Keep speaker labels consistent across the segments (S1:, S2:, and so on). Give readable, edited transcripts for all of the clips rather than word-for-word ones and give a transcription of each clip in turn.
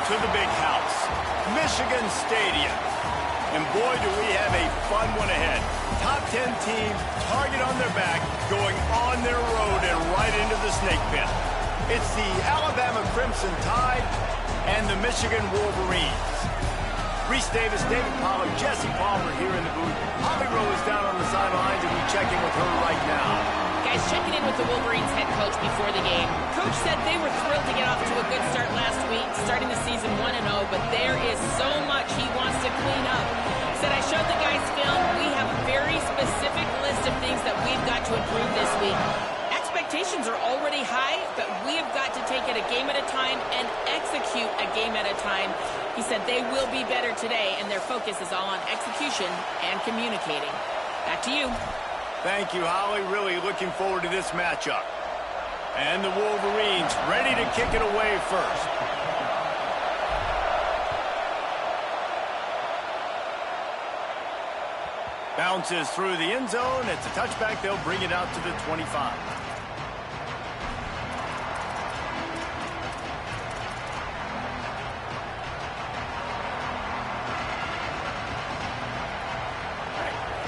S1: to the big house, Michigan Stadium. And boy, do we have a fun one ahead. Top 10 team, target on their back, going on their road and right into the snake pit. It's the Alabama Crimson Tide and the Michigan Wolverines. Reese Davis, David Pollack, Jesse Palmer here in the booth. Holly Rowe is down on the sidelines, and we check in with her right now.
S2: Guys, checking in with the Wolverines head coach before the game. Coach said they were thrilled to get off to a good start last week, starting the season 1-0, but there is so much he wants to clean up. Said, I showed the guys film. We have a very specific list of things that we've got to improve this week. Expectations are already high, but we have got to take it a game at a time and execute a game at a time. He said they will be better today, and their focus is all on execution and communicating. Back to you.
S1: Thank you, Holly. Really looking forward to this matchup. And the Wolverines ready to kick it away first. Bounces through the end zone. It's a touchback. They'll bring it out to the 25.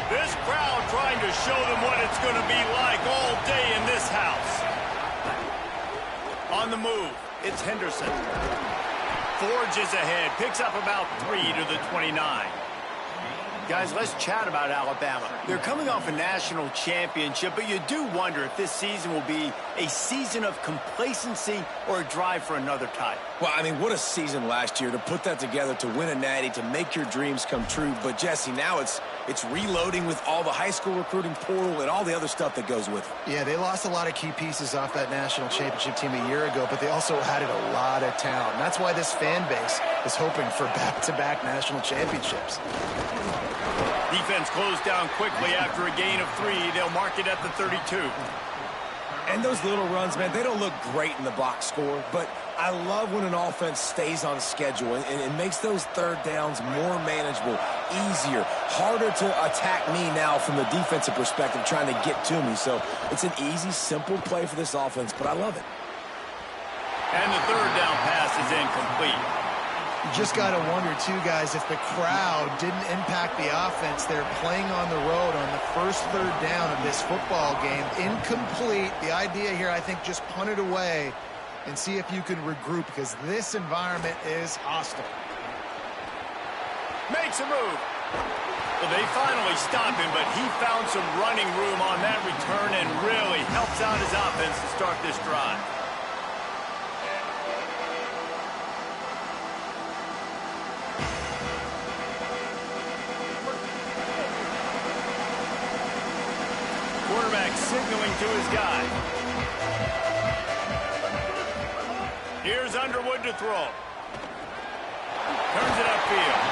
S1: This crowd trying to show them what it's going to be like all day in this house. On the move, it's Henderson. Forges ahead, picks up about 3 to the 29. Guys, let's chat about Alabama. They're coming off a national championship, but you do wonder if this season will be a season of complacency or a drive for another title.
S3: Well, I mean, what a season last year to put that together, to win a natty, to make your dreams come true. But, Jesse, now it's reloading with all the high school recruiting portal and all the other stuff that goes with it.
S4: Yeah, they lost a lot of key pieces off that national championship team a year ago, but they also added a lot of talent. And that's why this fan base is hoping for back-to-back national championships.
S1: Defense closed down quickly after a gain of 3. They'll mark it at the 32.
S3: And those little runs, man, they don't look great in the box score, but I love when an offense stays on schedule and it makes those third downs more manageable, easier, harder to attack me now from the defensive perspective trying to get to me. So it's an easy, simple play for this offense, but I love it.
S1: And the third down pass is incomplete.
S4: You just got to wonder, too, guys, if the crowd didn't impact the offense. They're playing on the road on the first third down of this football game. Incomplete. The idea here, I think, just punt it away and see if you can regroup, because this environment is hostile.
S1: Makes a move. Well, they finally stopped him, but he found some running room on that return and really helps out his offense to start this drive. Quarterback signaling to his guy. Here's Underwood to throw. Turns it upfield.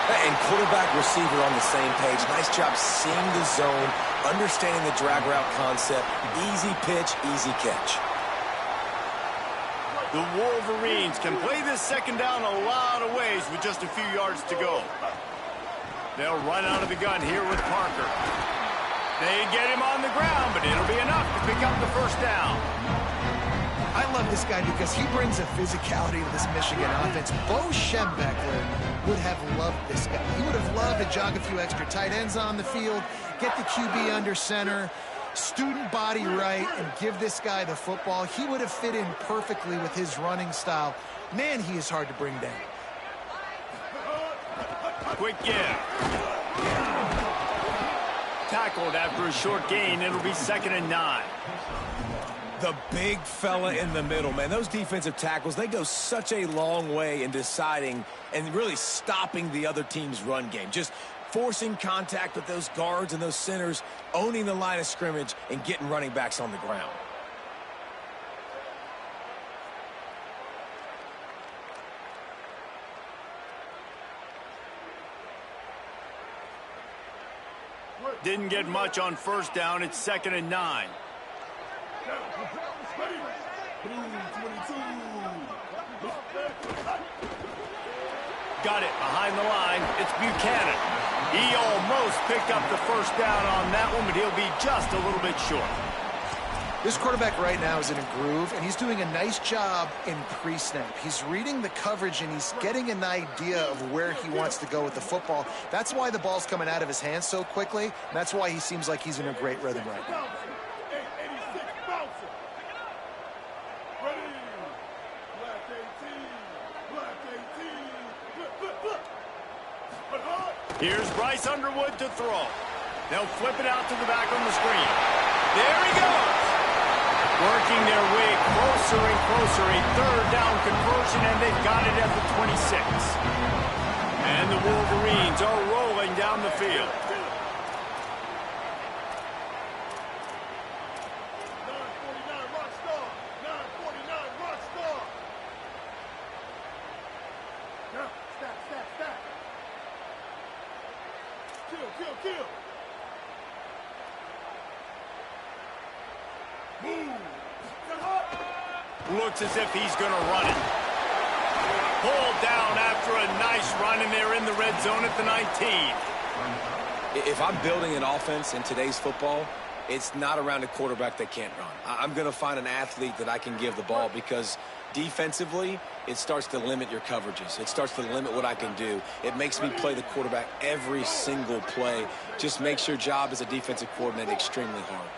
S3: And quarterback, receiver on the same page. Nice job seeing the zone, understanding the drag route concept. Easy pitch, easy catch.
S1: The Wolverines can play this second down a lot of ways with just a few yards to go. They'll run out of the gun here with Parker. They get him on the ground, but it'll be enough to pick up the first down.
S4: I love this guy because he brings a physicality to this Michigan offense. Bo Schembechler would have loved this guy. He would have loved to jog a few extra tight ends on the field, get the QB under center, student body right, and give this guy the football. He would have fit in perfectly with his running style. Man, he is hard to bring down.
S1: Quick give. Tackled after a short gain. It'll be 2nd and 9.
S3: The big fella in the middle, man. Those defensive tackles, they go such a long way in deciding and really stopping the other team's run game. Just forcing contact with those guards and those centers, owning the line of scrimmage, and getting running backs on the ground.
S1: Didn't get much on first down. It's 2nd and 9. Got it behind the line. It's Buchanan. He almost picked up the first down on that one, but he'll be just a little bit short.
S4: This quarterback right now is in a groove, and he's doing a nice job in pre-snap. He's reading the coverage, and he's getting an idea of where he wants to go with the football. That's why the ball's coming out of his hands so quickly, and that's why he seems like he's in a great rhythm right now.
S1: Here's Bryce Underwood to throw. They'll flip it out to the back on the screen. There he goes. Working their way closer and closer. A third down conversion, and they've got it at the 26. And the Wolverines are rolling down the field. Looks as if he's going to run it. Pulled down after a nice run, and they're in the red zone at the 19.
S3: If I'm building an offense in today's football, it's not around a quarterback that can't run. I'm going to find an athlete that I can give the ball, because defensively, it starts to limit your coverages. It starts to limit what I can do. It makes me play the quarterback every single play. Just makes your job as a defensive coordinator extremely hard.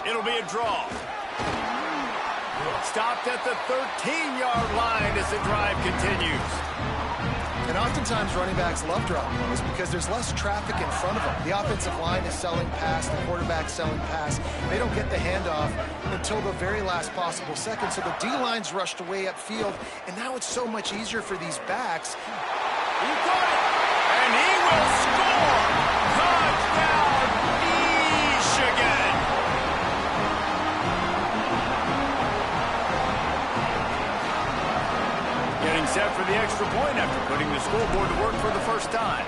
S1: It'll be a draw. Stopped at the 13-yard line as the drive continues.
S4: And oftentimes running backs love dropping those because there's less traffic in front of them. The offensive line is selling pass, the quarterback's selling pass. They don't get the handoff until the very last possible second, so the D-line's rushed away upfield, and now it's so much easier for these backs.
S1: He got it, and he will score! Touchdown, Michigan! Getting set for the extra point after putting the scoreboard to work for the first time.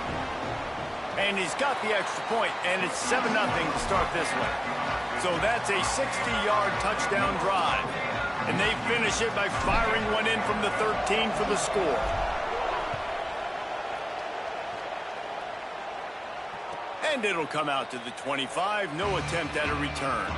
S1: And he's got the extra point, and it's 7-0 to start this one. So that's a 60-yard touchdown drive. And they finish it by firing one in from the 13 for the score. And it'll come out to the 25. No attempt at a return.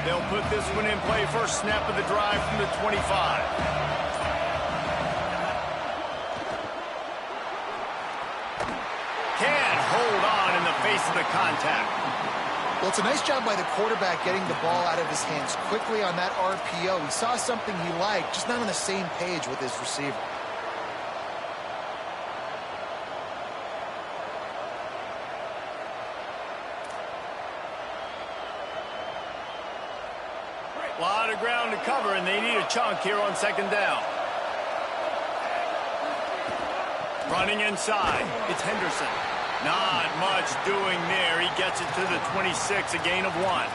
S1: They'll put this one in play. First snap of the drive from the 25. Can't hold on in the face of the contact.
S4: Well, it's a nice job by the quarterback getting the ball out of his hands quickly on that RPO. He saw something he liked, just not on the same page with his receiver.
S1: A lot of ground to cover, and they need a chunk here on second down. Running inside, it's Henderson. Not much doing there. He gets it to the 26, a gain of 1.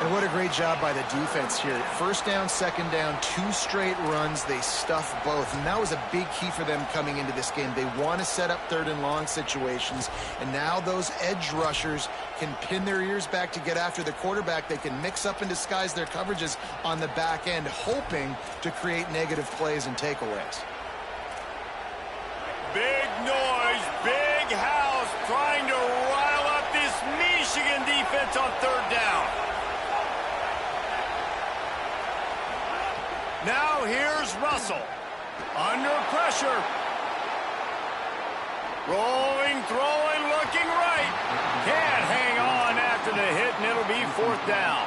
S4: And what a great job by the defense here. First down, second down, 2 straight runs. They stuff both. And that was a big key for them coming into this game. They want to set up third and long situations. And now those edge rushers can pin their ears back to get after the quarterback. They can mix up and disguise their coverages on the back end, hoping to create negative plays and takeaways.
S1: Big noise, big house, trying to rile up this Michigan defense on third down. Now here's Russell. Under pressure. Rolling, throwing, looking right. Can't hang on after the hit, and it'll be fourth down.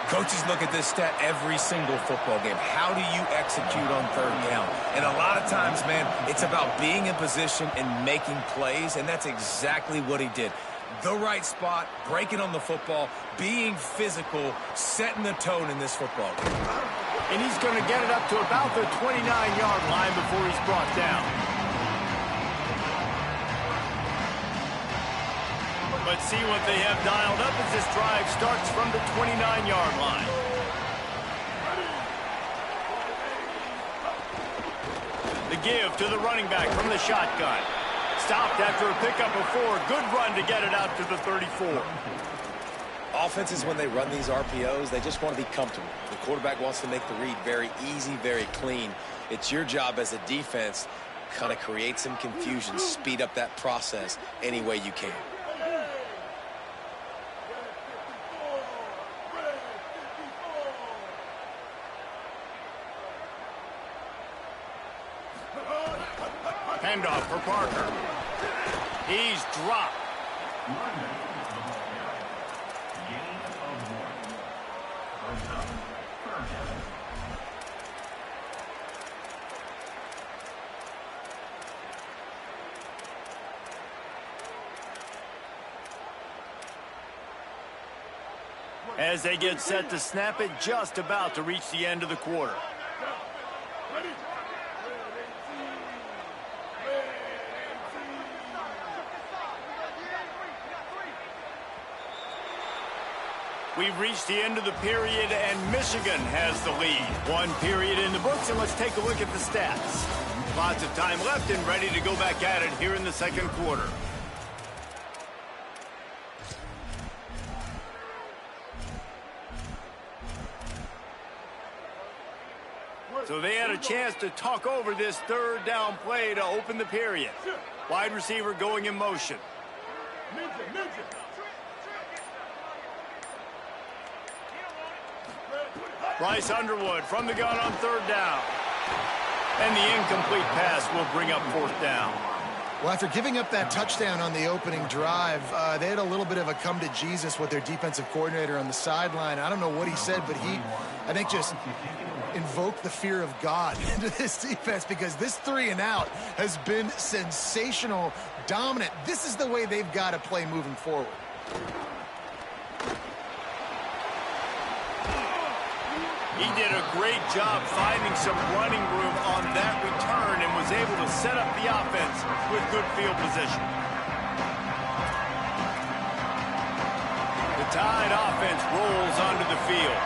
S3: Coaches look at this stat every single football game. How do you execute on third down? And a lot of times, man, it's about being in position and making plays, and that's exactly what he did. The right spot, breaking on the football, being physical, setting the tone in this football game.
S1: And he's going to get it up to about the 29-yard line before he's brought down. Let's see what they have dialed up as this drive starts from the 29-yard line. The give to the running back from the shotgun. Stopped after a pickup of 4. Good run to get it out to the 34.
S3: Offenses, when they run these RPOs, they just want to be comfortable. The quarterback wants to make the read very easy, very clean. It's your job as a defense to kind of create some confusion, speed up that process any way you can.
S1: Handoff for Parker. He's dropped. As they get set to snap it, just about to reach the end of the quarter. We've reached the end of the period, and Michigan has the lead. 1 period in the books, and let's take a look at the stats. Lots of time left and ready to go back at it here in the second quarter. So they had a chance to talk over this third down play to open the period. Wide receiver going in motion. Bryce Underwood from the gun on third down. And the incomplete pass will bring up fourth down.
S4: Well, after giving up that touchdown on the opening drive, they had a little bit of a come to Jesus with their defensive coordinator on the sideline. I don't know what he said, but he, I think, just invoked the fear of God into this defense, because this 3 and out has been sensational, dominant. This is the way they've got to play moving forward.
S1: He did a great job finding some running room on that return and was able to set up the offense with good field position. The Tide offense rolls onto the field.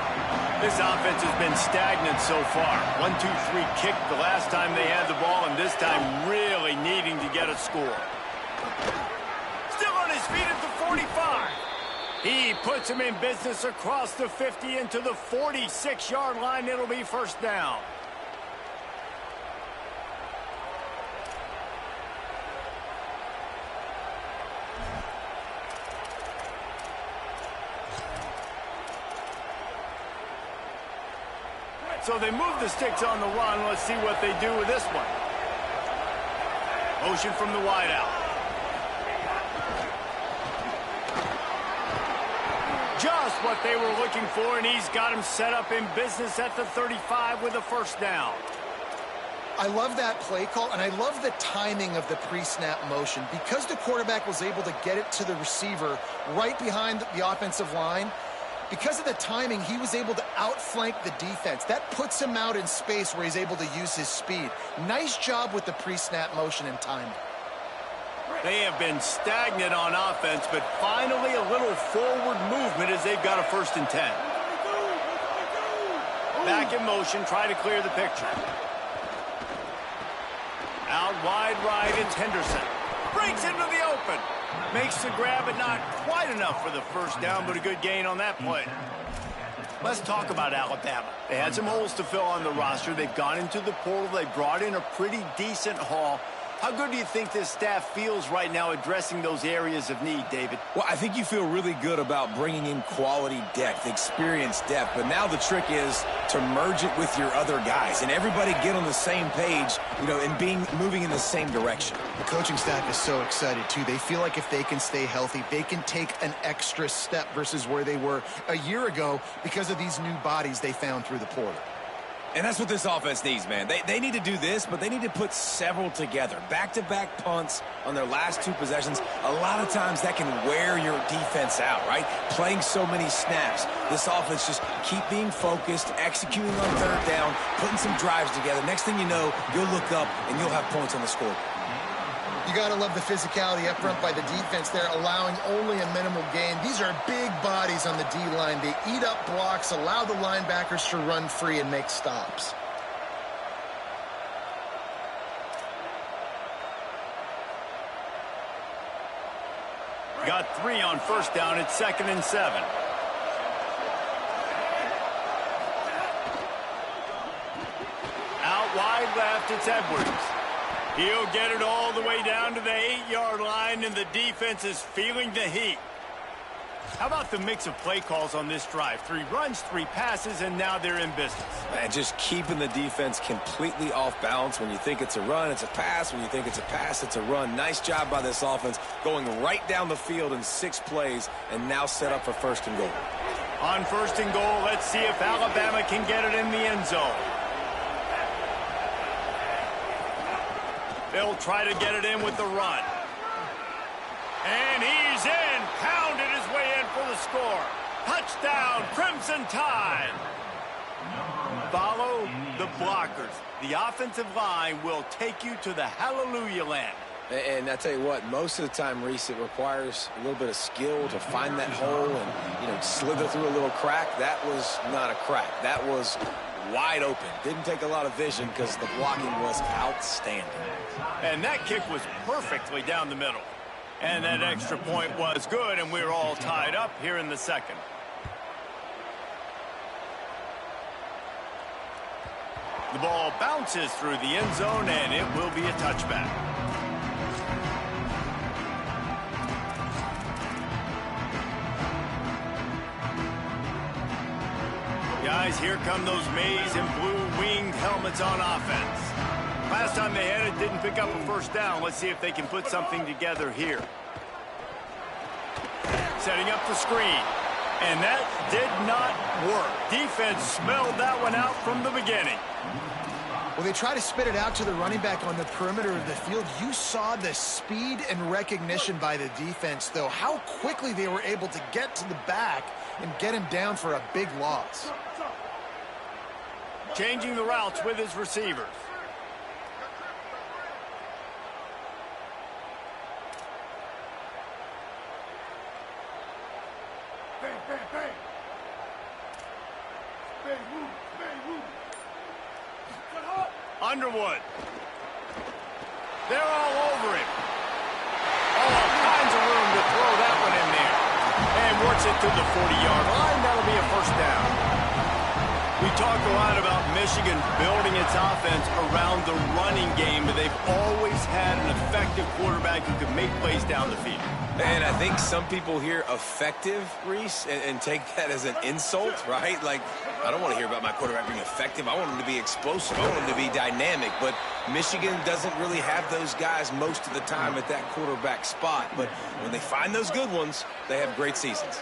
S1: This offense has been stagnant so far. 1-2-3 kick the last time they had the ball, and this time really needing to get a score. Still on his feet at the 45. He puts him in business across the 50 into the 46-yard line. It'll be first down. So they move the sticks on the run. Let's see what they do with this one. Motion from the wideout. Just what they were looking for, and he's got him set up in business at the 35 with a first down.
S4: I love that play call, and I love the timing of the pre-snap motion. Because the quarterback was able to get it to the receiver right behind the offensive line, because of the timing, he was able to outflank the defense. That puts him out in space where he's able to use his speed. Nice job with the pre-snap motion and timing.
S1: They have been stagnant on offense, but finally a little forward movement as they've got a 1st and 10. Back in motion, try to clear the picture. Out wide right, it's Henderson. Breaks into the open. Makes the grab, but not quite enough for the first down, but a good gain on that play. Let's talk about Alabama. They had some holes to fill on the roster. They've gone into the portal. They brought in a pretty decent haul. How good do you think this staff feels right now addressing those areas of need, David?
S3: Well, I think you feel really good about bringing in quality depth, experienced depth, but now the trick is to merge it with your other guys and everybody get on the same page, and moving in the same direction.
S4: The coaching staff is so excited, too. They feel like if they can stay healthy, they can take an extra step versus where they were a year ago because of these new bodies they found through the portal.
S3: And that's what this offense needs, man. They need to do this, but they need to put several together. Back-to-back punts on their last 2 possessions. A lot of times that can wear your defense out, right? Playing so many snaps. This offense just keep being focused, executing on third down, putting some drives together. Next thing you know, you'll look up and you'll have points on the scoreboard.
S4: You got to love the physicality up front by the defense there, allowing only a minimal gain. These are big bodies on the D-line. They eat up blocks, allow the linebackers to run free and make stops.
S1: Got 3 on first down. It's 2nd and 7. Out wide left, it's Edwards. He'll get it all the way down to the 8-yard line, and the defense is feeling the heat. How about the mix of play calls on this drive? 3 runs, 3 passes, and now they're in business.
S3: And just keeping the defense completely off balance. When you think it's a run, it's a pass. When you think it's a pass, it's a run. Nice job by this offense going right down the field in 6 plays and now set up for 1st and goal.
S1: On 1st and goal, let's see if Alabama can get it in the end zone. They'll try to get it in with the run. And he's in. Pounded his way in for the score. Touchdown, Crimson Tide. Follow the blockers. The offensive line will take you to the hallelujah land.
S3: And I tell you what, most of the time, Reese, it requires a little bit of skill to find that hole and, slither through a little crack. That was not a crack. That was wide open. Didn't take a lot of vision because the blocking was outstanding.
S1: And that kick was perfectly down the middle. And that extra point was good, and we're all tied up here in the 2nd. The ball bounces through the end zone, and it will be a touchback. Guys, here come those maize and blue-winged helmets on offense. Last time they had it, didn't pick up a 1st down. Let's see if they can put something together here. Setting up the screen. And that did not work. Defense smelled that one out from the beginning.
S4: Well, they try to spit it out to the running back on the perimeter of the field. You saw the speed and recognition by the defense, though. How quickly they were able to get to the back and get him down for a big loss.
S1: Changing the routes with his receivers. Underwood. They're all over him. All kinds of room to throw that one in there. And works it to the 40-yard line. That'll be a 1st down. We talk a lot about Michigan building its offense around the running game, but they've always had an effective quarterback who can make plays down the field.
S3: And I think some people hear effective, Reese, and take that as an insult, right? Like, I don't want to hear about my quarterback being effective. I want him to be explosive. I want him to be dynamic. But Michigan doesn't really have those guys most of the time at that quarterback spot. But when they find those good ones, they have great seasons.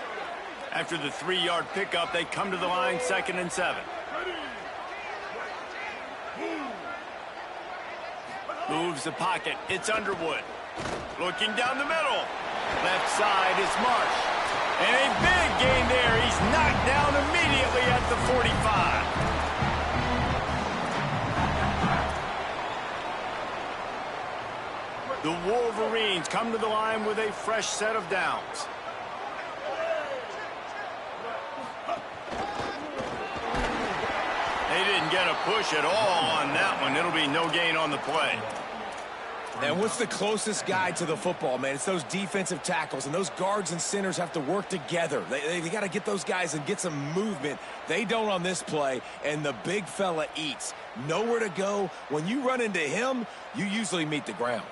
S1: After the 3-yard pickup, they come to the line, 2nd and 7. Moves the pocket. It's Underwood. Looking down the middle. Left side is Marsh. And a big gain there. He's knocked down immediately at the 45. The Wolverines come to the line with a fresh set of downs. They didn't get a push at all on that one. It'll be no gain on the play.
S3: And what's the closest guy to the football, man? It's those defensive tackles, and those guards and centers have to work together. They got to get those guys and get some movement. They don't on this play, and the big fella eats. Nowhere to go. When you run into him, you usually meet the ground.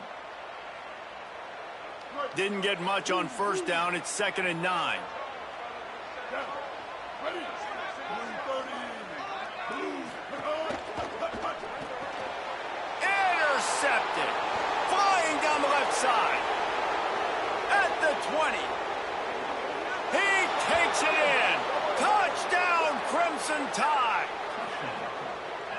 S1: Didn't get much on 1st down. It's 2nd and 9. Intercepted. Flying down the left side. At the 20. He takes it in. Touchdown, Crimson Tide.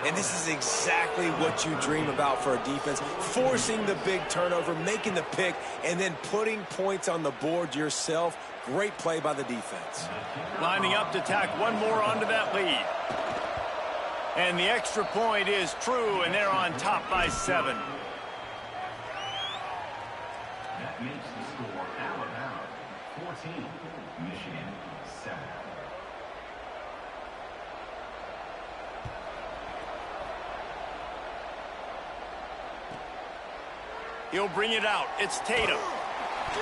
S3: And this is exactly what you dream about for a defense. Forcing the big turnover, making the pick, and then putting points on the board yourself. Great play by the defense.
S1: Lining up to tack one more onto that lead. And the extra point is true, and they're on top by 7.
S5: makes the score Alabama 14, Michigan 7.
S1: He'll bring it out. It's Tatum.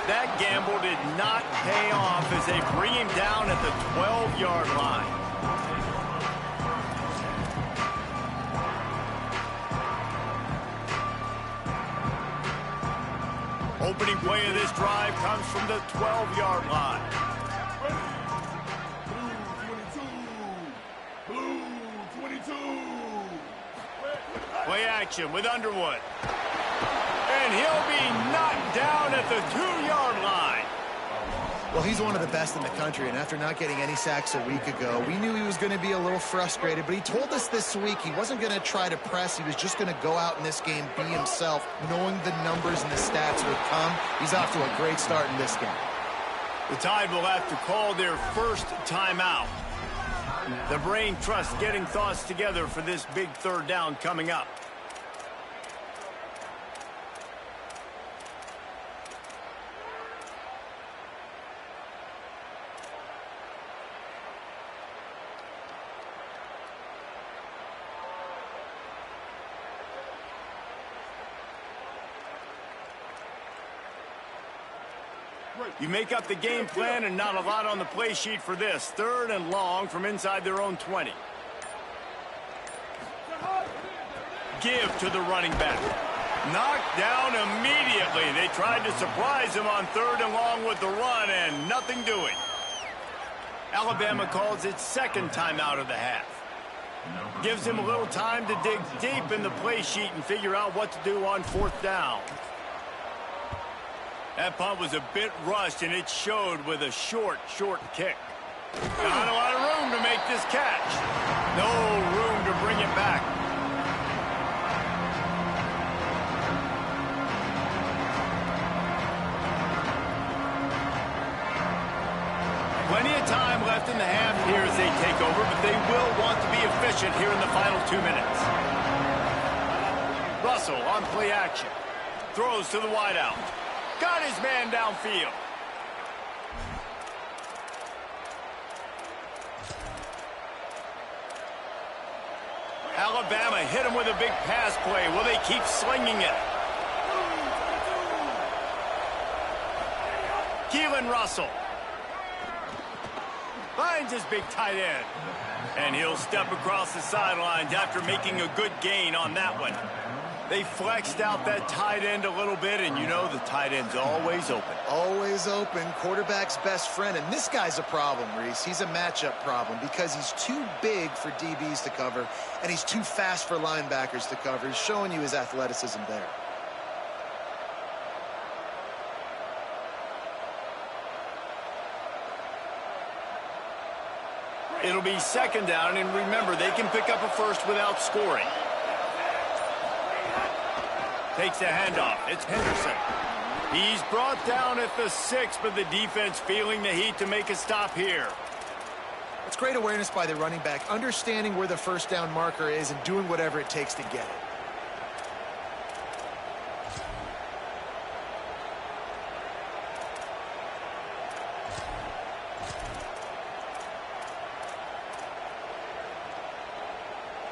S1: That gamble did not pay off as they bring him down at the 12-yard line. Opening play of this drive comes from the 12-yard line.
S6: Blue 22.
S1: Play action with Underwood. And he'll be knocked down at the 2-yard line.
S4: Well, he's one of the best in the country, and after not getting any sacks a week ago, we knew he was going to be a little frustrated, but he told us this week he wasn't going to try to press. He was just going to go out in this game, be himself, knowing the numbers and the stats would come. He's off to a great start in this game.
S1: The Tide will have to call their first timeout. The brain trust getting thoughts together for this big third down coming up. You make up the game plan and not a lot on the play sheet for this. 3rd and long from inside their own 20. Give to the running back. Knocked down immediately. They tried to surprise him on 3rd and long with the run and nothing doing. Alabama calls its second timeout of the half. Gives him a little time to dig deep in the play sheet and figure out what to do on 4th down. That punt was a bit rushed, and it showed with a short kick. Not a lot of room to make this catch. No room to bring it back. Plenty of time left in the half here as they take over, but they will want to be efficient here in the final 2 minutes. Russell on play action. Throws to the wideout. Got his man downfield. Alabama hit him with a big pass play. Will they keep slinging it? Keelan Russell finds his big tight end. And he'll step across the sidelines after making a good gain on that one. They flexed out that tight end a little bit, and you know the tight end's always open.
S4: Always open, quarterback's best friend, and this guy's a problem, Reese. He's a matchup problem because he's too big for DBs to cover, and he's too fast for linebackers to cover. He's showing you his athleticism there.
S1: It'll be 2nd down, and remember, they can pick up a first without scoring. Takes the handoff. It's Henderson. He's brought down at the 6, but the defense feeling the heat to make a stop here.
S4: It's great awareness by the running back, understanding where the 1st down marker is and doing whatever it takes to get it.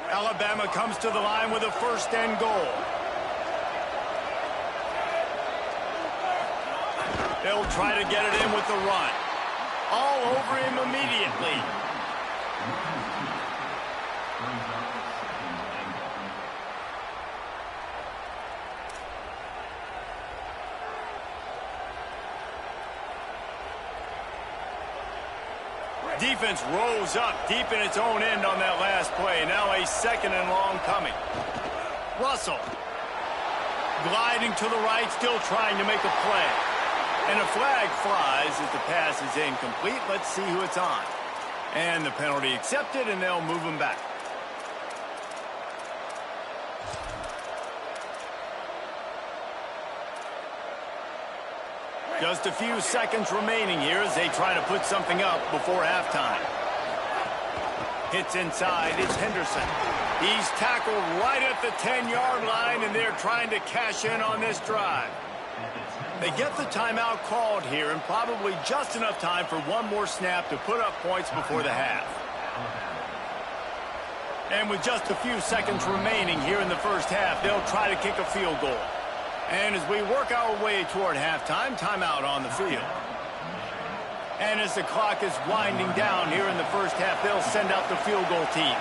S1: Alabama comes to the line with a 1st and goal. They'll try to get it in with the run. All over him immediately. Defense rose up deep in its own end on that last play. Now a 2nd and long coming. Russell gliding to the right, still trying to make a play. And a flag flies as the pass is incomplete. Let's see who it's on. And the penalty accepted, and they'll move him back. Just a few seconds remaining here as they try to put something up before halftime. Hits inside. It's Henderson. He's tackled right at the 10-yard line, and they're trying to cash in on this drive. They get the timeout called here, and probably just enough time for one more snap to put up points before the half. And with just a few seconds remaining here in the first half, they'll try to kick a field goal. And as we work our way toward halftime, timeout on the field. And as the clock is winding down here in the first half, they'll send out the field goal team.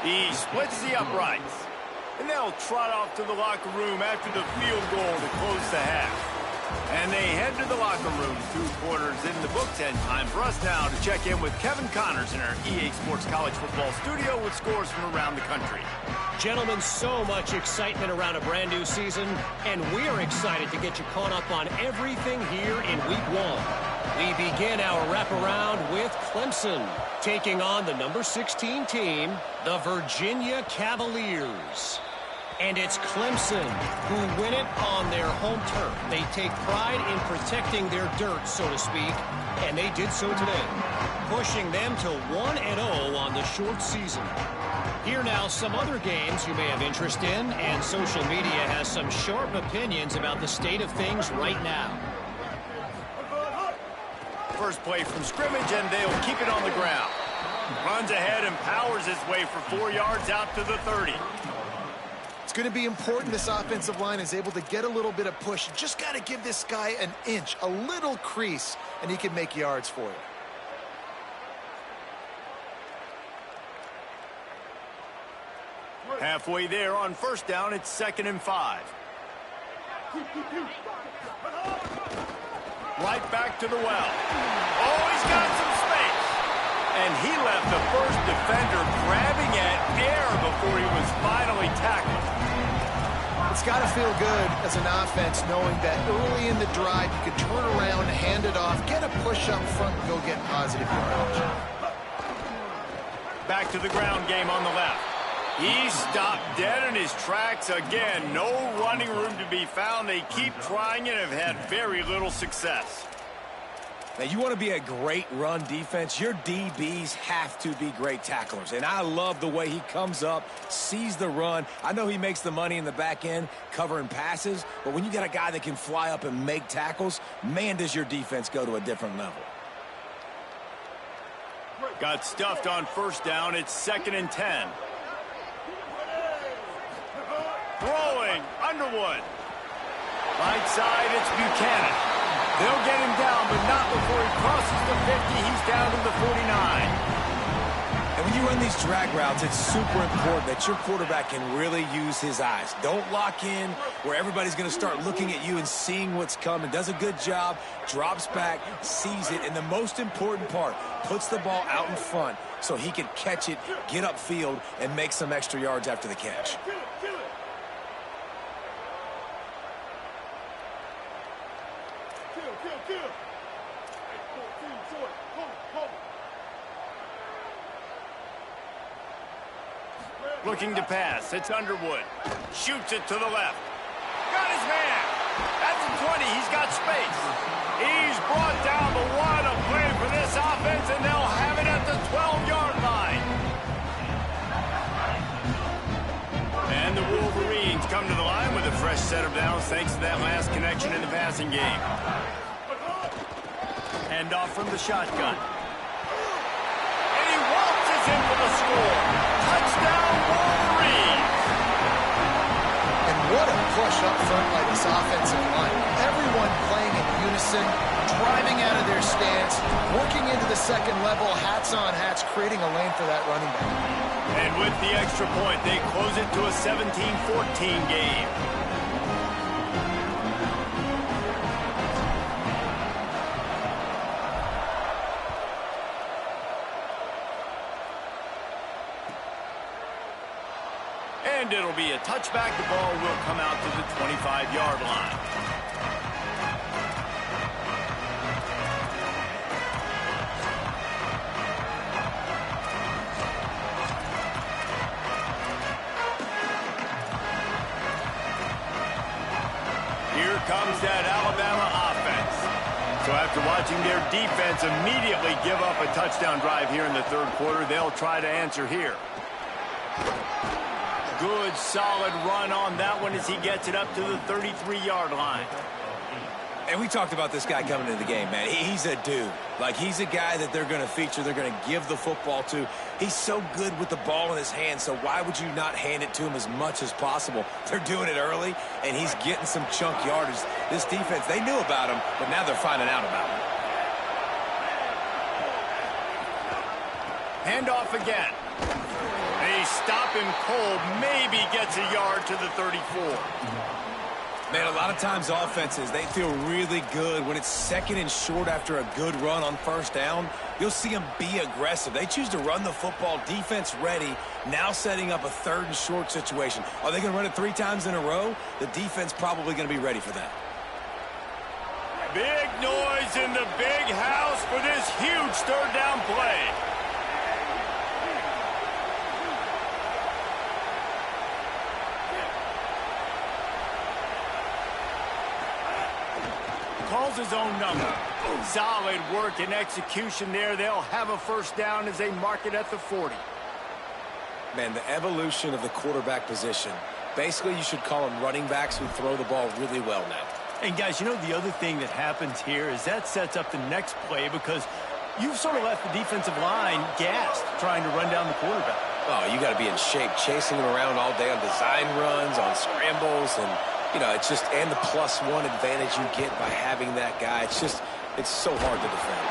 S1: He splits the uprights. And they'll trot off to the locker room after the field goal to close the half. And they head to the locker room. 2 quarters in the books, and time for us now to check in with Kevin Connors in our EA Sports College Football studio with scores from around the country.
S7: Gentlemen, so much excitement around a brand new season, and we're excited to get you caught up on everything here in Week 1. We begin our wraparound with Clemson, taking on the number 16 team, the Virginia Cavaliers. And it's Clemson who win it on their home turf. They take pride in protecting their dirt, so to speak, and they did so today, pushing them to 1-0 on the short season. Here now, some other games you may have interest in, and social media has some sharp opinions about the state of things right now.
S1: First play from scrimmage, and they'll keep it on the ground. Runs ahead and powers his way for 4 yards out to the 30.
S4: It's going to be important this offensive line is able to get a little bit of push. You just got to give this guy an inch, a little crease, and he can make yards for you.
S1: Halfway there on first down, it's 2nd and 5. Right back to the well. Oh, he's got some space. And he left the first defender grabbing at air before he was finally tackled.
S4: It's got to feel good as an offense knowing that early in the drive you can turn around, hand it off, get a push up front, and go get positive yardage.
S1: Back to the ground game on the left. He stopped dead in his tracks again. No running room to be found. They keep trying and have had very little success.
S3: Now, you want to be a great run defense, your DBs have to be great tacklers. And I love the way he comes up, sees the run. I know he makes the money in the back end covering passes, but when you got a guy that can fly up and make tackles, man, does your defense go to a different level.
S1: Got stuffed on first down. It's 2nd and 10. Throwing, Underwood. Right side, it's Buchanan. They'll get him down, but not before he crosses the 50. He's down to the 49.
S3: And when you run these drag routes, it's super important that your quarterback can really use his eyes. Don't lock in where everybody's going to start looking at you and seeing what's coming. Does a good job, drops back, sees it, and the most important part, puts the ball out in front so he can catch it, get upfield, and make some extra yards after the catch.
S1: Looking to pass. It's Underwood. Shoots it to the left. Got his man. At the 20, he's got space. He's brought down, but what a play for this offense, and they'll have it at the 12-yard line. And the Wolverines come to the line with a fresh set of downs thanks to that last connection in the passing game. Hand off from the shotgun. And he waltzes in for the score. Touchdown, Wolverines!
S4: And what a push up front by this offensive line. Everyone playing in unison, driving out of their stance, working into the second level, hats on hats, creating a lane for that running back.
S1: And with the extra point, they close it to a 17-14 game. And it'll be a touchback. The ball will come out to the 25-yard line. Here comes that Alabama offense. So after watching their defense immediately give up a touchdown drive here in the third quarter, they'll try to answer here. Good, solid run on that one as he gets it up to the 33-yard line.
S3: And we talked about this guy coming into the game, man. He's a dude. Like, he's a guy that they're going to feature, they're going to give the football to. He's so good with the ball in his hand, so why would you not hand it to him as much as possible? They're doing it early, and he's getting some chunk yardage. This defense, they knew about him, but now they're finding out about him.
S1: Handoff again. They stop him cold, maybe gets a yard to the 34.
S3: Man, a lot of times offenses, they feel really good when it's second and short after a good run on first down. You'll see them be aggressive. They choose to run the football, defense ready, now setting up a third and short situation. Are they going to run it 3 times in a row? The defense probably going to be ready for that.
S1: Big noise in the big house for this huge third down play. Calls his own number. Solid work and execution there. They'll have a first down as they mark it at the 40.
S3: Man, the evolution of the quarterback position. Basically, you should call them running backs who throw the ball really well now.
S1: And guys, you know the other thing that happens here is that sets up the next play because you've sort of left the defensive line gassed trying to run down the quarterback.
S3: Oh, you got to be in shape, chasing him around all day on design runs, on scrambles, and you know, it's just, and the +1 advantage you get by having that guy. It's just, it's so hard to defend.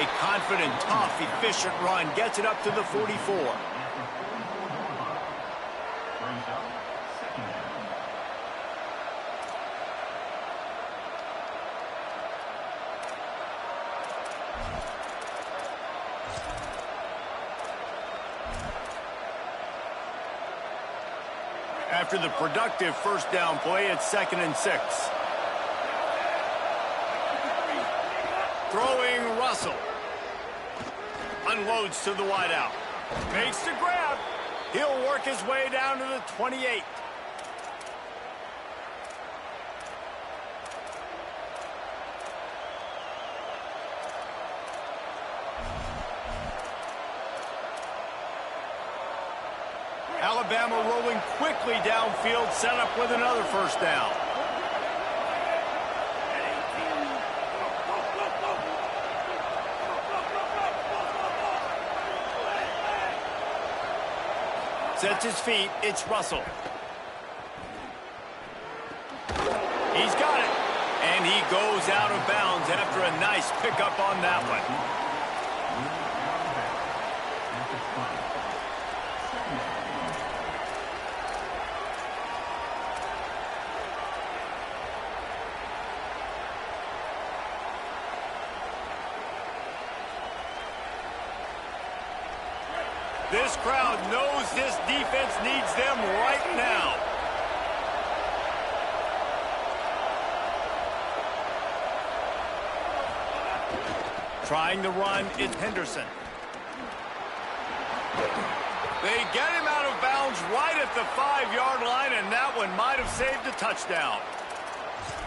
S1: A confident, tough, efficient run gets it up to the 44. After the productive first down play, it's 2nd and 6. Throwing Russell. Unloads to the wideout. Makes the grab. He'll work his way down to the 28. Alabama rolling quickly downfield, set up with another first down. Sets his feet, it's Russell. He's got it, and he goes out of bounds after a nice pickup on that one. This crowd knows this defense needs them right now. Trying the run is Henderson. They get him out of bounds right at the 5-yard line, and that one might have saved a touchdown.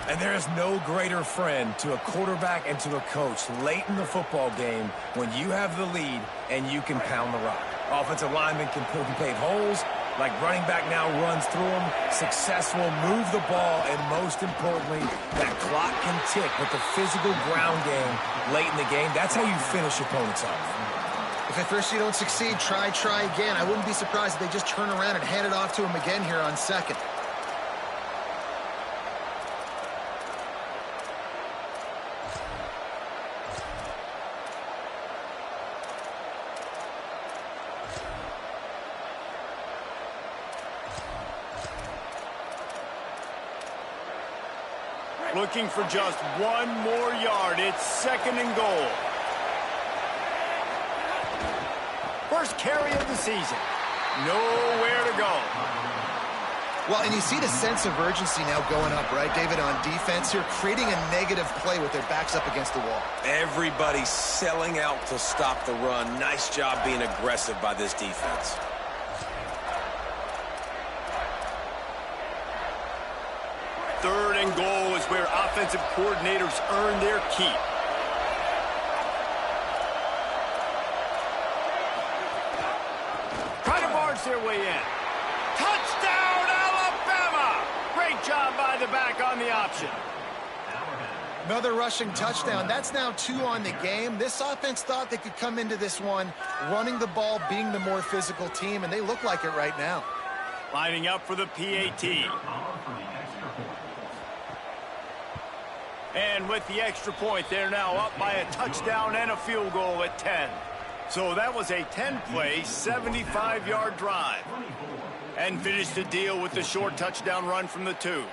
S3: And there is no greater friend to a quarterback and to a coach late in the football game when you have the lead and you can pound the rock. Offensive linemen can pave holes, like running back now runs through them, successful, move the ball, and most importantly, that clock can tick with the physical ground game late in the game. That's how you finish opponents off.
S4: If at first you don't succeed, try again. I wouldn't be surprised if they just turn around and hand it off to him again here on 2nd.
S1: Looking for just one more yard. It's 2nd and goal. First carry of the season. Nowhere to go.
S4: Well, and you see the sense of urgency now going up, right, David, on defense here, creating a negative play with their backs up against the wall.
S3: Everybody's selling out to stop the run. Nice job being aggressive by this defense.
S1: Third and goal is where offensive coordinators earn their keep. Try to barge their way in. it back on the option.
S4: Another rushing touchdown. That's now 2 on the game. This offense thought they could come into this one running the ball, being the more physical team, and they look like it right now.
S1: Lining up for the PAT. And with the extra point, they're now up by a touchdown and a field goal at 10. So that was a 10-play, 75-yard drive. And finished the deal with the short touchdown run from the 2.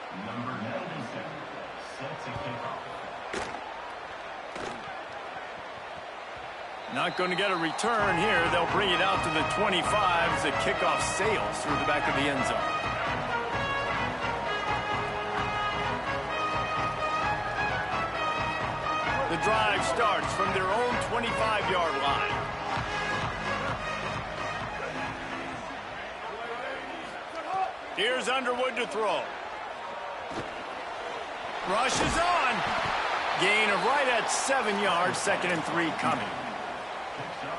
S1: Not going to get a return here. They'll bring it out to the 25 as the kickoff sails through the back of the end zone. The drive starts from their own 25-yard line. Here's Underwood to throw. Rush is on. Gain of right at 7 yards, 2nd and 3 coming.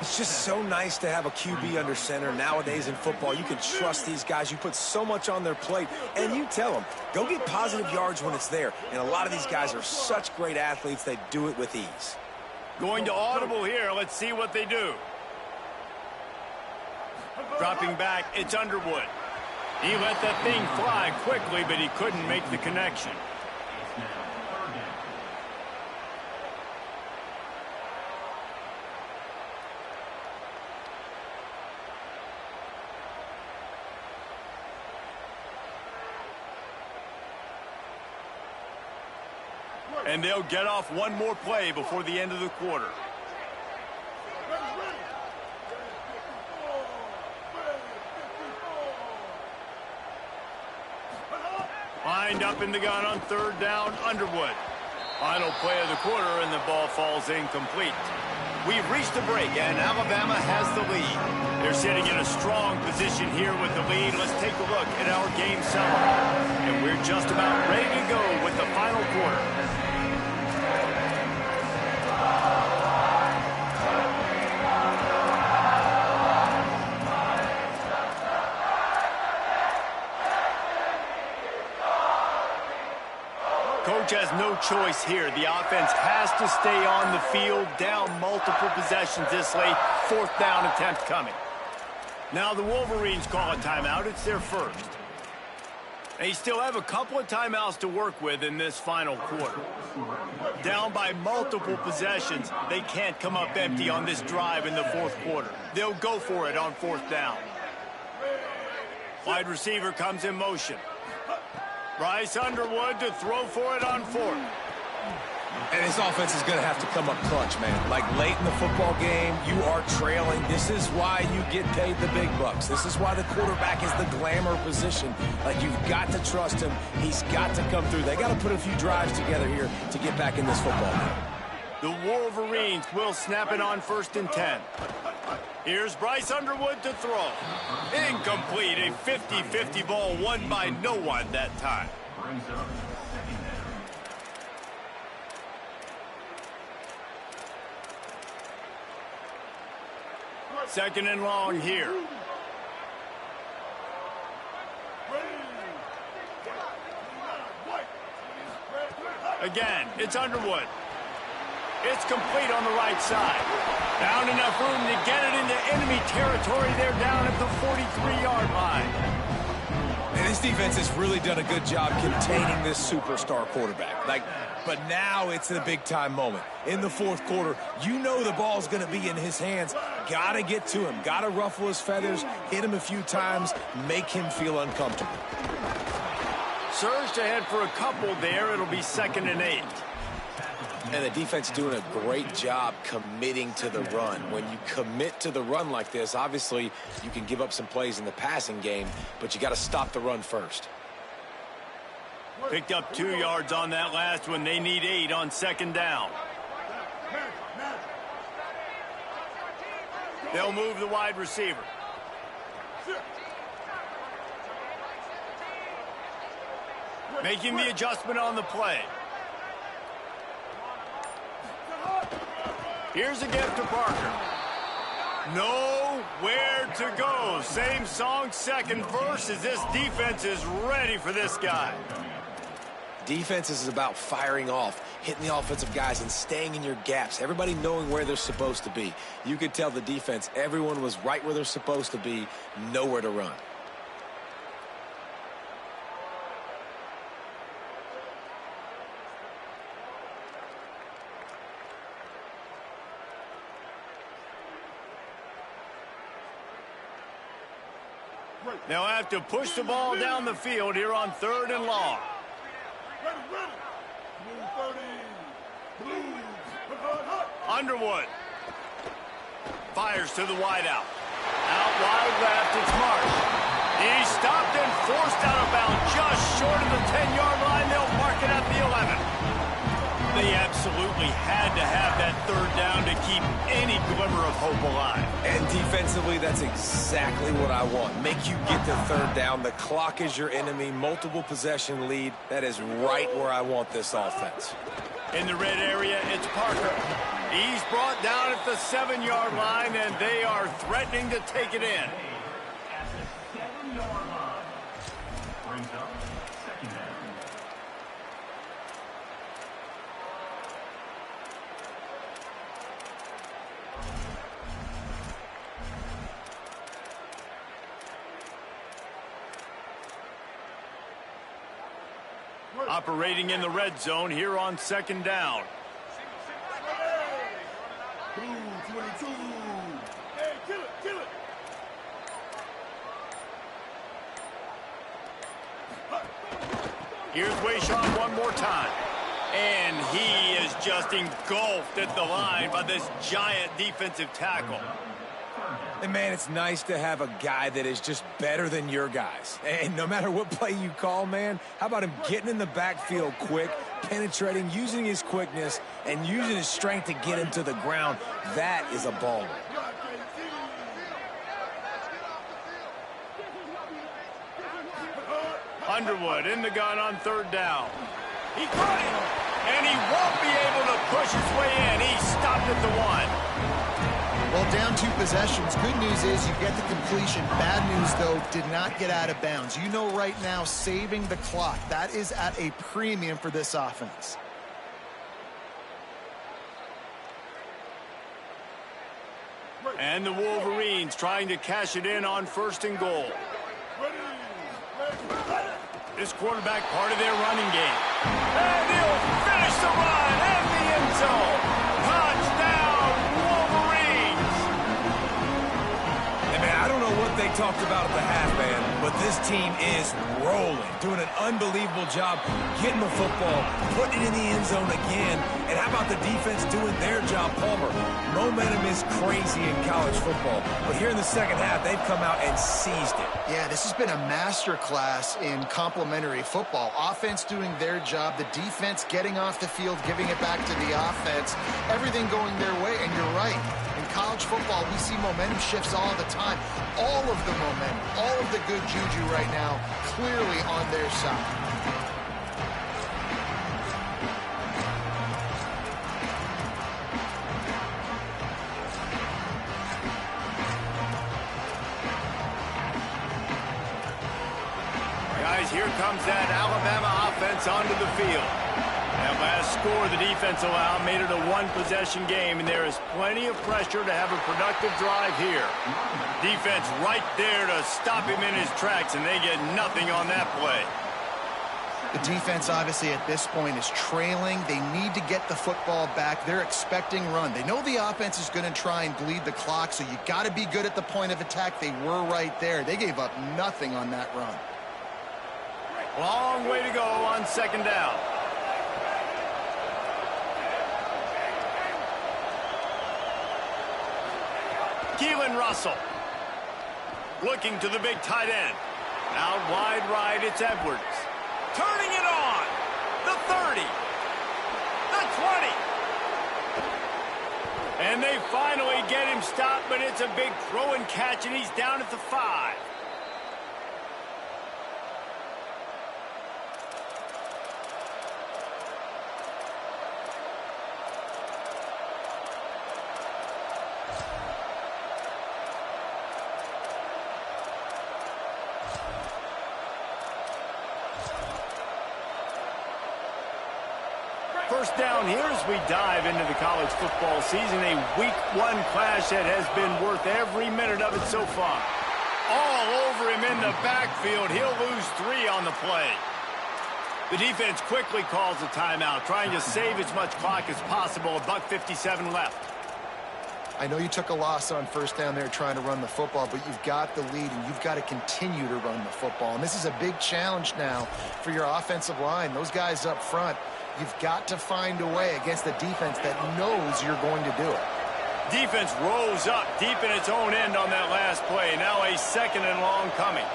S3: It's just so nice to have a QB under center. Nowadays in football, you can trust these guys. You put so much on their plate, and you tell them, go get positive yards when it's there. And a lot of these guys are such great athletes, they do it with ease.
S1: Going to audible here. Let's see what they do. Dropping back, it's Underwood. He let that thing fly quickly, but he couldn't make the connection. And they'll get off one more play before the end of the quarter. Lined up in the gun on 3rd down, Underwood. Final play of the quarter, and the ball falls incomplete. We've reached the break, and Alabama has the lead. They're sitting in a strong position here with the lead. Let's take a look at our game summary. And we're just about ready to go with the final quarter. Coach has no choice here. The offense has to stay on the field, down multiple possessions this late. 4th down attempt coming. Now the Wolverines call a timeout. It's their first. They still have a couple of timeouts to work with in this final quarter. Down by multiple possessions, they can't come up empty on this drive in the 4th quarter. They'll go for it on 4th down. Wide receiver comes in motion. Bryce Underwood to throw for it on 4th.
S3: And this offense is going to have to come up clutch, man. Like late in the football game, you are trailing. This is why you get paid the big bucks. This is why the quarterback is the glamour position. Like, you've got to trust him. He's got to come through. They got to put a few drives together here to get back in this football game.
S1: The Wolverines will snap it on 1st and 10. Here's Bryce Underwood to throw. Incomplete. A 50-50 ball won by no one that time. Second and long here. Again, it's Underwood. It's complete on the right side. Found enough room to get it into enemy territory. They're down at the 43-yard line.
S3: And this defense has really done a good job containing this superstar quarterback. But now it's the big-time moment. In the 4th quarter, you know the ball's going to be in his hands. Got to get to him. Got to ruffle his feathers, hit him a few times, make him feel uncomfortable.
S1: Surged ahead for a couple there. It'll be 2nd and 8.
S3: And the defense doing a great job committing to the run. When you commit to the run like this, obviously you can give up some plays in the passing game, but you got to stop the run first.
S1: Picked up 2 yards on that last one. They need 8 on 2nd down. They'll move the wide receiver. Making the adjustment on the play. Here's a gift to Parker. Nowhere to go. Same song, second verse, as this defense is ready for this guy.
S3: Defense is about firing off, hitting the offensive guys, and staying in your gaps. Everybody knowing where they're supposed to be. You could tell the defense, everyone was right where they're supposed to be, nowhere to run.
S1: They'll have to push the ball down the field here on 3rd and long. Underwood fires to the wideout. Out wide left, it's Marsh. He's stopped and forced out of bounds just short of the 10-yard line. They'll mark it at the 11. They absolutely had to have that 3rd down to keep any glimmer of hope alive.
S3: And defensively, that's exactly what I want. Make you get the 3rd down. The clock is your enemy. Multiple possession lead. That is right where I want this offense.
S1: In the red area, it's Parker. He's brought down at the 7-yard line, and they are threatening to take it in.
S5: At the 7-yard line. Brings up 2nd down.
S1: Operating in the red zone here on 2nd down.
S6: 22. Hey, kill it.
S1: Here's Wayshawn one more time. And he is just engulfed at the line by this giant defensive tackle.
S3: And, man, it's nice to have a guy that is just better than your guys. And no matter what play you call, man, how about him getting in the backfield quick, penetrating, using his quickness, and using his strength to get him to the ground? That is a baller.
S1: Underwood in the gun on 3rd down. He caught him, and he won't be able to push his way in. He stopped at the 1.
S4: Well, down 2 possessions. Good news is you get the completion. Bad news, though, did not get out of bounds. You know right now, saving the clock. That is at a premium for this offense.
S1: And the Wolverines trying to cash it in on 1st and goal. This quarterback part of their running game. And he'll finish the run at the end zone. Touchdown, Wolverines!
S3: Hey, man, I don't know what they talked about at the half, man, but this team is rolling, doing an unbelievable job getting the football, putting it in the end zone again. And how about the defense doing their job, Palmer? Momentum is crazy in college football, but here in the 2nd half, they've come out and seized it.
S4: Yeah, this has been a master class in complementary football. Offense doing their job, the defense getting off the field, giving it back to the offense, everything going their way. And you're right, in college football, we see momentum shifts all the time. All of the momentum, all of the good juju right now, clearly on their side.
S1: Here comes that Alabama offense onto the field. That last score the defense allowed made it a 1-possession game, and there is plenty of pressure to have a productive drive here. Defense right there to stop him in his tracks, and they get nothing on that play.
S4: The defense, obviously, at this point is trailing. They need to get the football back. They're expecting run. They know the offense is going to try and bleed the clock, so you got to be good at the point of attack. They were right there. They gave up nothing on that run.
S1: Long way to go on 2nd down. Keelan Russell looking to the big tight end. Out wide right, it's Edwards. Turning it on. The 30. The 20. And they finally get him stopped, but it's a big throw and catch, and he's down at the 5. First down here as we dive into the college football season. A week 1 clash that has been worth every minute of it so far. All over him in the backfield. He'll lose 3 on the play. The defense quickly calls a timeout, trying to save as much clock as possible. $1:57 left.
S4: I know you took a loss on first down there trying to run the football, but you've got the lead, and you've got to continue to run the football. And this is a big challenge now for your offensive line. Those guys up front, you've got to find a way against the defense that knows you're going to do it.
S1: Defense rose up deep in its own end on that last play. Now a 2nd and long coming.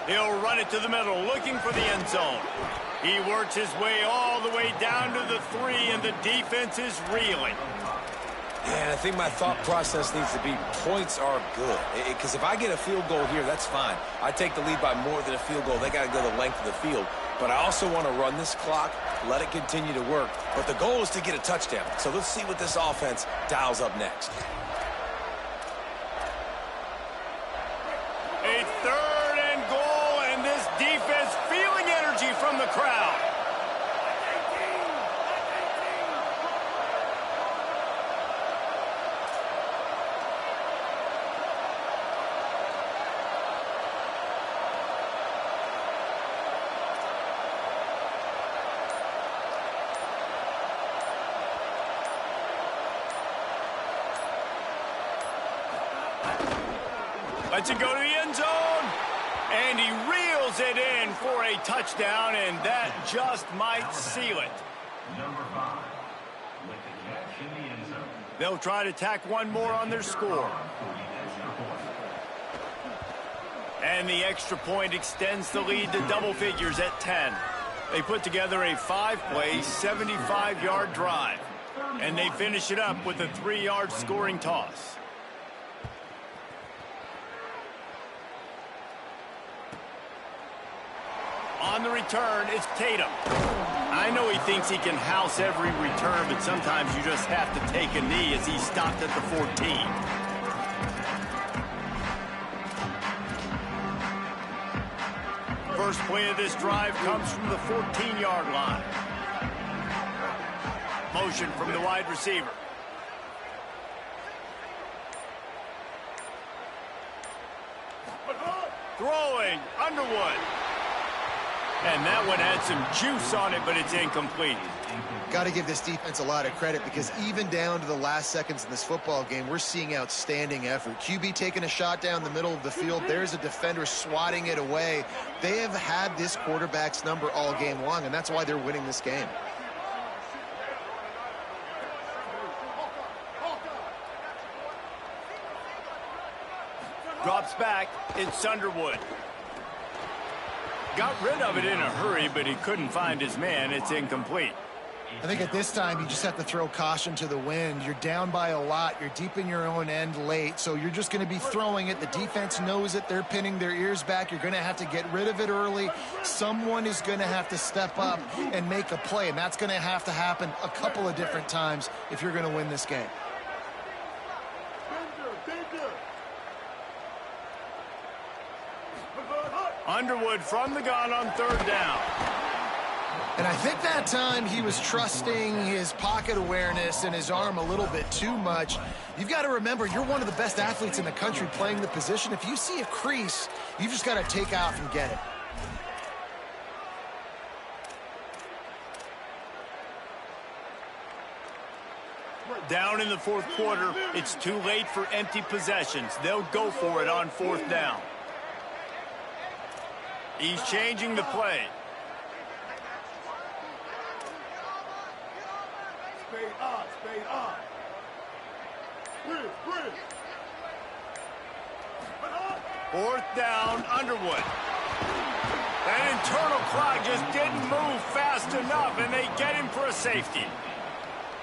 S1: He'll run it to the middle, looking for the end zone. He works his way all the way down to the 3, and the defense is reeling.
S3: And I think my thought process needs to be points are good. Because if I get a field goal here, that's fine. I take the lead by more than a field goal. They got to go the length of the field. But I also want to run this clock, let it continue to work. But the goal is to get a touchdown. So let's see what this offense dials up next.
S1: A 3rd and goal, and this defense feeling energy from the crowd. Lets it go to the end zone, and he reels it in for a touchdown, and that just might seal it.
S5: Number 5 with the catch in the end zone.
S1: They'll try to tack one more on their score. And the extra point extends the lead to double figures at 10. They put together a 5-play, 75-yard drive, and they finish it up with a 3-yard scoring toss. On the return, it's Tatum. I know he thinks he can house every return, but sometimes you just have to take a knee as he stopped at the 14. First play of this drive comes from the 14-yard line. Motion from the wide receiver. Throwing, Underwood. And that one had some juice on it, but it's incomplete.
S4: Got to give this defense a lot of credit, because even down to the last seconds in this football game, we're seeing outstanding effort. QB taking a shot down the middle of the field. There's a defender swatting it away. They have had this quarterback's number all game long, and that's why they're winning this game.
S1: Drops back. It's Underwood. Got rid of it in a hurry, but he couldn't find his man. It's incomplete.
S4: I think at this time, you just have to throw caution to the wind. You're down by a lot. You're deep in your own end late, so you're just going to be throwing it. The defense knows it. They're pinning their ears back. You're going to have to get rid of it early. Someone is going to have to step up and make a play, and that's going to have to happen a couple of different times if you're going to win this game.
S1: Underwood from the gun on 3rd down.
S4: And I think that time he was trusting his pocket awareness and his arm a little bit too much. You've got to remember, you're one of the best athletes in the country playing the position. If you see a crease, you've just got to take off and get it.
S1: Down in the 4th quarter, it's too late for empty possessions. They'll go for it on 4th down. He's changing the play.
S6: Spade on, spade on. Bridge.
S1: 4th down, Underwood. That internal clock just didn't move fast enough, and they get him for a safety.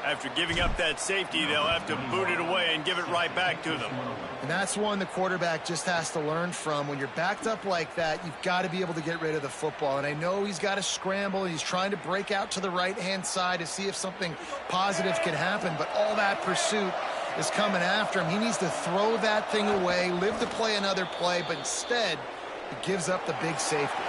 S1: After giving up that safety, they'll have to boot it away and give it right back to them.
S4: And that's one the quarterback just has to learn from. When you're backed up like that, you've got to be able to get rid of the football. And I know he's got to scramble, and he's trying to break out to the right-hand side to see if something positive can happen. But all that pursuit is coming after him. He needs to throw that thing away, live to play another play, but instead, he gives up the big safety.